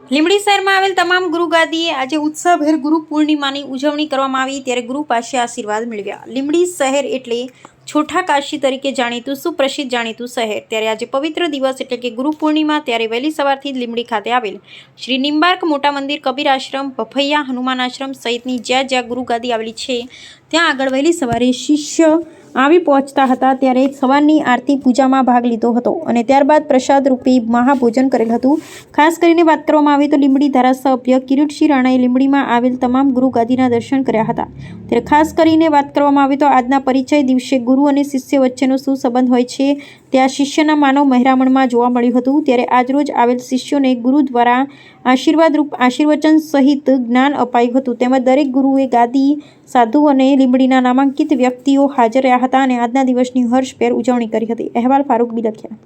લીંબડી શહેરમાં આવેલ તમામ ગુરુ ગાદીએ આજે ઉત્સાહભેર ગુરુ પૂર્ણિમાની ઉજવણી કરવામાં આવી ત્યારે ગુરુ પાસે આશીર્વાદ મેળવ્યા। લીંબડી શહેર એટલે છોટા કાશી તરીકે જાણીતું સુપ્રસિદ્ધ જાણીતું શહેર ત્યારે આજે પવિત્ર દિવસ એટલે કે ગુરુ પૂર્ણિમા ત્યારે વહેલી સવારથી જ લીંબડી ખાતે આવેલ શ્રી નિમ્બાર્ક મોટા મંદિર, કબીર આશ્રમ, ભફૈયા હનુમાન આશ્રમ સહિતની જ્યાં જ્યાં ગુરુ ગાદી આવેલી છે ત્યાં આગળ વહેલી સવારે શિષ્ય આવી પહોંચતા હતા ત્યારે સવારની આરતી પૂજામાં ભાગ લીધો હતો અને ત્યારબાદ પ્રસાદ રૂપે મહાભોજન કરેલ હતું। ખાસ કરીને વાત કરવામાં આવે તો લીંબડી ધારાસભ્ય કિરીટસિંહ રાણાએ લીંબડીમાં આવેલ તમામ ગુરુ ગાદીના દર્શન કર્યા હતા। ત્યારે ખાસ કરીને વાત કરવામાં આવે તો આજના પરિચય દિવસે ગુરુ અને શિષ્ય વચ્ચેનો શું સંબંધ હોય છે ત્યાં શિષ્યના માનવ મહેરામણમાં જોવા મળ્યું હતું। ત્યારે આજરોજ આવેલ શિષ્યોને ગુરુ દ્વારા આશીર્વાદરૂપ આશીર્વચન સહિત જ્ઞાન અપાયું હતું તેમજ દરેક ગુરુએ ગાદી સાધુ અને લીંબડીના નામાંકિત વ્યક્તિઓ હાજર રહ્યા હતા અને આજના દિવસની હર્ષભેર ઉજવણી કરી હતી। અહેવાલ ફારૂક બિલખિયા।